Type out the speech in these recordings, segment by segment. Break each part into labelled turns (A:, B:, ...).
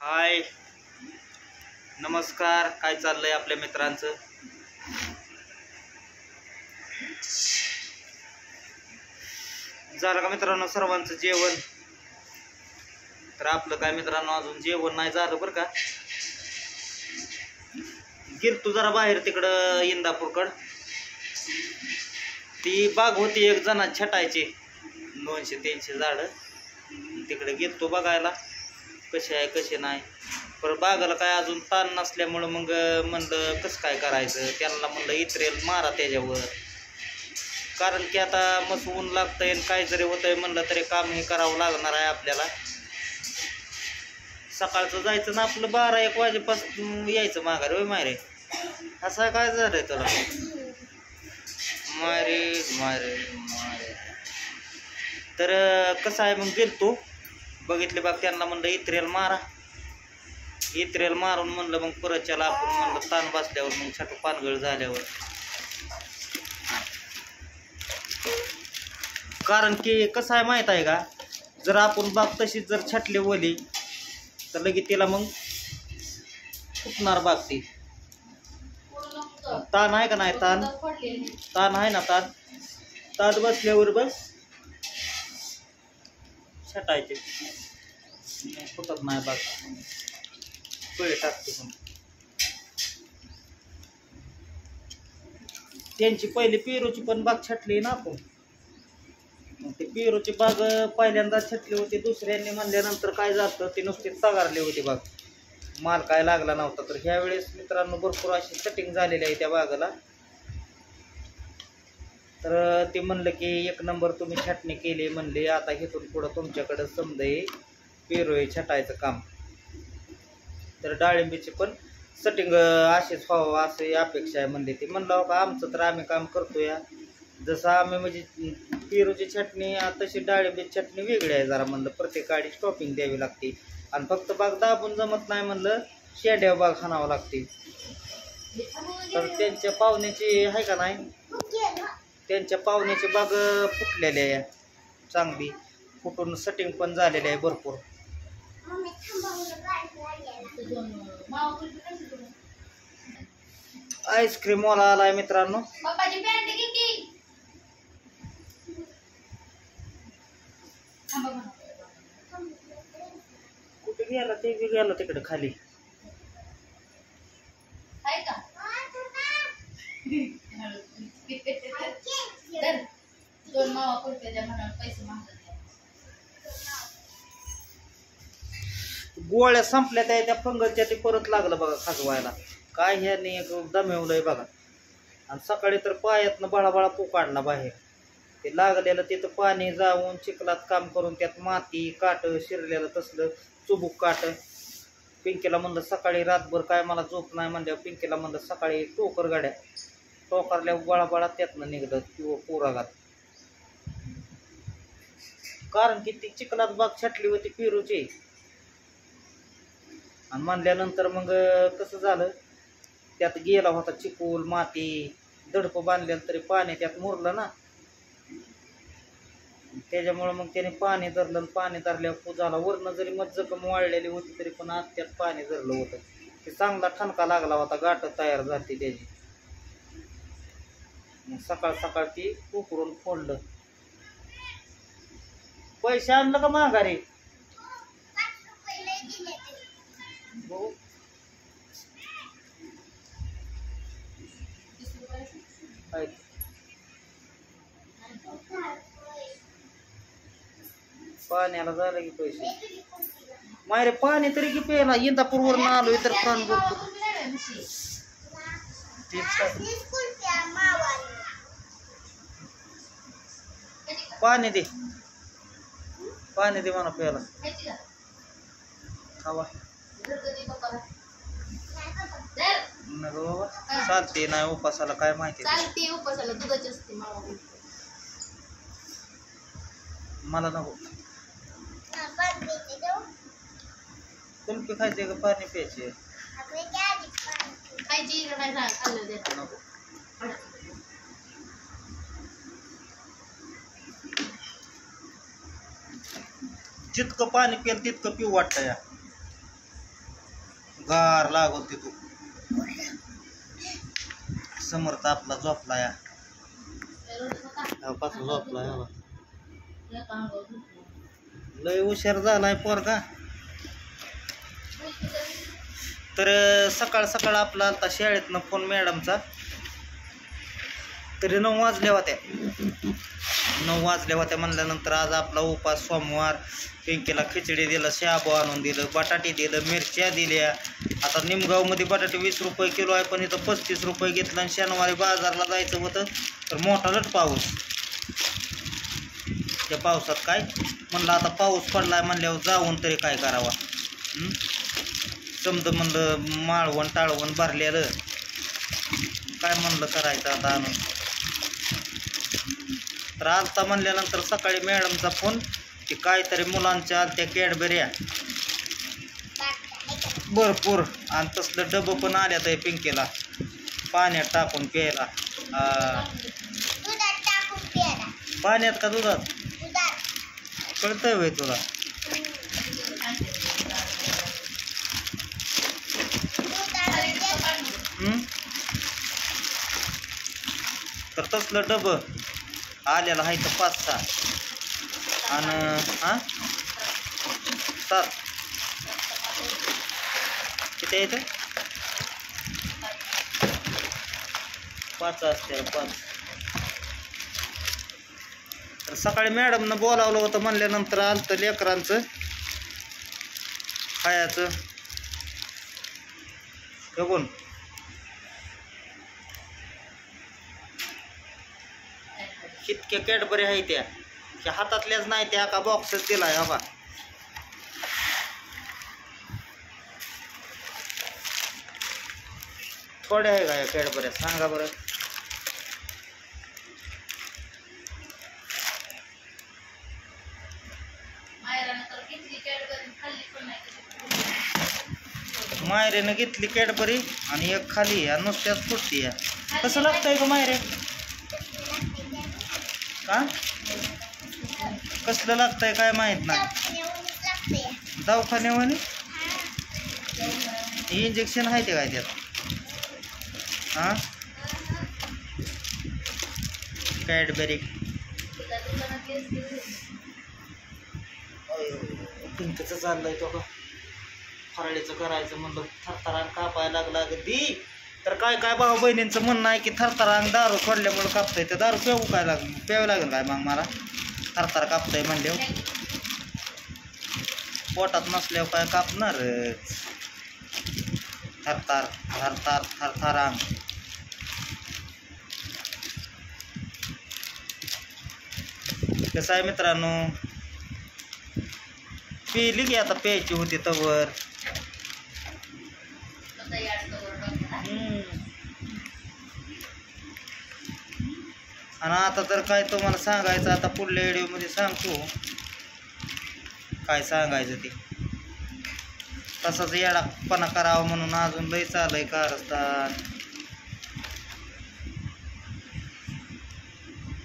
A: हाय, नमस्कार. काय चाललंय आपल्या मित्रांचं? झालं का मित्रांनो सर्वांचं जेवण? तर आपलं काय मित्रांनो अजून जेवण नाही झालं बरं का. गिरतो जरा बाहेर तिकडं इंदापूरकड. ती बाग होती एक जणा छटायची 200-300 झाडं. तिकडे गेलतो बघायला कसे आहे कसे नाही. पर बागाला काय अजून ताण नसल्यामुळं मग म्हणलं कसं काय करायचं. त्यांना म्हणलं इतरेल मारा त्याच्यावर, कारण की आता मस्त ऊन लागतंय आणि काय जरी होतंय म्हणलं तरी काम हे करावं लागणार आहे आपल्याला. सकाळचं जायचं ना आपलं 12-1 वाजेपासून यायचं माघारी. होय मारे, असं काय झालंय तुला? मारे मारे मारे. तर कसं आहे मग गेलतो बघितले बाग. त्यांना म्हणलं इत्रेल मारा. इत्रेल मारून म्हणलं मग परतच्याला आपण म्हणलं ताण बसल्यावर मग छाटू पानगळ झाल्यावर. कारण की कसं आहे माहीत आहे का, जर आपण बाग तशीच जर छाटली ओली तर लगेच तिला मग फुटणार बाग ती. ताण आहे का नाही? ताण आहे ना. ताण बसल्यावर बस छटायचे, फुटत नाही बाग. कळे टाकते पण त्यांची पहिली पेरूची पण बाग छाटली ना आपण. ते पेरूची बाग पहिल्यांदा छाटली होती. दुसऱ्यांनी म्हणल्यानंतर काय झालं, ते नुसते तगारले होते बाग, माल काय लागला नव्हता. तर ह्या वेळेस मित्रांनो भरपूर अशी कटिंग झालेली आहे त्या बागाला. तर ते म्हणलं की 1 नंबर तुम्ही छाटणी केली म्हणले. आता इथून पुढं तुमच्याकडं समजे पेरू छटायचं काम. तर डाळिंबीची पण सेटिंग अशीच व्हावं असे अपेक्षा आहे म्हणले. ते म्हणलं का आमचं तर आम्ही काम करतोय. जसं आम्ही म्हणजे पेरूची छटणी तशी डाळिंबीची छटणी वेगळी आहे जरा. म्हणलं प्रत्येक गाडी स्टॉपिंग द्यावी लागते आणि फक्त बाग दाबून जमत नाही म्हणलं, शेंड्यावर बाग हाणावं लागते. तर त्यांच्या पाहुण्याची आहे का नाही, त्यांच्या पाहुण्याची बाग फुटलेली आहे चांगली, फुटून सेटिंग पण झालेली आहे भरपूर. आईस्क्रीम वाला आलाय मित्रांनो. कुठे गेला ते बी गेला तिकडे खाली. गोळ्या संपल्या त्या फंगसच्या. ते परत लागलं बघा खाजवायला. काय ह्याने दमेवलंय बघा. आणि सकाळी तर पायातनं बळाबळा पू काढला बाहेर. ते लागलेलं तिथं पाणी जाऊन चिखलात काम करून त्यात माती काट शिरलेलं तसलं चुबूक काट. पिंकीला म्हणलं सकाळी रातभर काय मला झोप नाही म्हणल्यावर पिंकीला म्हणलं सकाळी टोकर गाड्या टोकारल्या बळाबळा त्यातनं निघलं किंवा पोरागात. कारण की ती चिखलात बाग छाटली होती पेरूची. आणि म्हणल्यानंतर मग कसं झालं, त्यात गेला होता चिकोल माती. दडप बांधलेलं तरी पाणी त्यात मुरलं ना. त्याच्यामुळं मग त्याने पाणी धरलं. पाणी धरल्यावर झाला. वरनं जरी मग जखम वाळलेली होती तरी पण आत त्यात पाणी धरलं होतं. ते चांगला ठणका लागला होता. गाठ तयार झाली त्याची. मग सकाळ सकाळ ती उकरून फोडलं. पैसे आणलं का माघारी? बघू. पाण्याला झालं की पैसे मारे. पाणी तरी की प्यायला इंदापूरवर आलोय तर प्राण बघतो. पाणी दे, पाणी दे म्हणा प्यायला. खावा नको बाबा. चालते नाही उपासाला काय माहिती. मला नको. कुल्फी खायचे का पाणी प्यायचे? नको. जितकं पाणी पिल तितकं पिऊ वाटतं या. गार लागत तिथून. समर्थ आपला झोपला या पाच झोपला याला लय हुशार झालाय पोरगा. तर सकाळ सकाळ आपला आता शाळेतनं फोन मॅडमचा. तरी 9 वाजल्या होत्या. 9 वाजल्या होत्या म्हणल्यानंतर आज आपला उपास सोमवार. पिंकीला खिचडी दिलं, शाबू आणून दिलं, बटाटे दिलं, मिरच्या दिल्या. आता निमगावमध्ये बटाटे 20 रुपये किलो आहे, पण इथं 35 रुपये घेतलं. आणि शनिवारी बाजारला जायचं होतं तर मोठा लट पाऊस. त्या पावसात काय म्हणलं आता पाऊस पडलाय म्हणल्यावर जाऊन तरी काय करावा. समज म्हणलं माळवण टाळवण भरलेलं काय म्हणलं करायचं आता आणून. तर आलता म्हणल्यानंतर सकाळी मॅडमचा फोन की काहीतरी मुलांच्या त्या कॅडबऱ्या भरपूर आणि तसलं डबं पण आल्यात आहे पिंकीला पाण्यात टाकून प्यायला. पाण्यात का दुधात कळतंय होय तुला. तर तसलं डबं आलेलं आहे तर 5-6 आणि 7 किती आहे ते 5 असते 5. तर सकाळी मॅडमनं बोलावलं होतं म्हणल्यानंतर आलतं लेकरांचं खायचं बघून. इतक्या कॅडबरी आहे त्या हातातल्याच नाही त्या का बॉक्सच दिलाय हवा. थोड्या आहे का या कॅडबऱ्या सांगा बरं. मायरेनं घेतली कॅडबरी आणि एक खाली आणि नुसत्याच फुटती या. कसं लागतंय का मायरे का कसलं लागतंय काय माहित नाही. दवाखान्यावानी इंजेक्शन आहे ते काय त्यात. कॅडबरी पिंकचं चाललंय तो का फराळीचं करायचं म्हणलं थरथरांग कापायला लागला अगदी. तर काय काय भाऊ बहिणींचं म्हणणं आहे की थरथरांग दारू सोडल्यामुळे कापतंय. तर दारू प्यावं लागेल काय मग मला थरथर कापतंय म्हणल्यावर. पोटात नसल्यावर काय कापणारच. थरथर थरथर थरथरांग. कसं आहे मित्रांनो पिली की आता प्यायची होती तवर. आणि आता तर काय तुम्हाला सांगायचं आता पुढल्या व्हिडिओमध्ये सांगतो काय सांगायचं ते. तसंच येडापणा करावं म्हणून अजून लय चालय कारस्थान.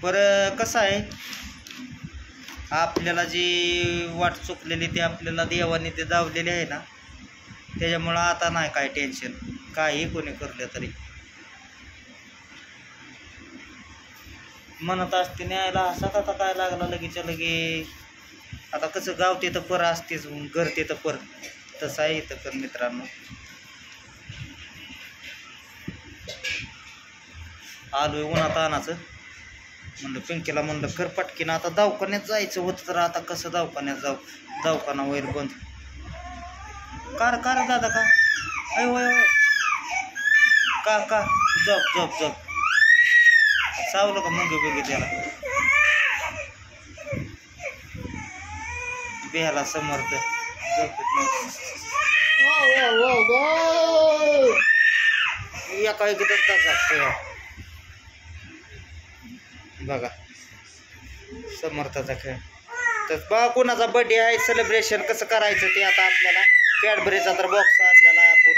A: बरं कसं आहे आपल्याला जी वाट चुकलेली ती आपल्याला देवाने ते दावलेली आहे ना त्याच्यामुळं आता नाही काय टेन्शन काही कोणी करलं तरी. म्हणत असते न्यायला असा का काय लागला लगेच्या लगे. आता कसं गावते तर पर असतेच घरते तर पर तसं आहे इथं पण मित्रांनो. आलोय उन्हात आणाचं म्हणलं पिंकीला म्हणलं कर पटकीन आता दवाखान्यात जायचं होतं. तर आता कसं दवाखान्यात जाऊ दवाखाना होईल बंद. कार दादा का अयो अयो का झोप झोप झोप सावलं का मुंगी बिगी त्याला बेहाला समर्थ एका एक तासात बघा समर्थाचा खेळ. तर बघा कोणाचा बर्थडे आहे सेलिब्रेशन कसं करायचं ते आता आपल्याला. कॅडबरीचा तर बॉक्स आणलेला आहे आपण.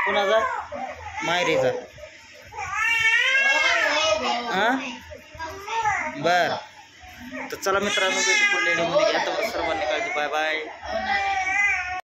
A: कोणाचा मायरीचा बर. तर चला मित्रांनो भेटू पुढल्या व्हिडिओमध्ये. आता सर्वांनी काळजी. Bye bye.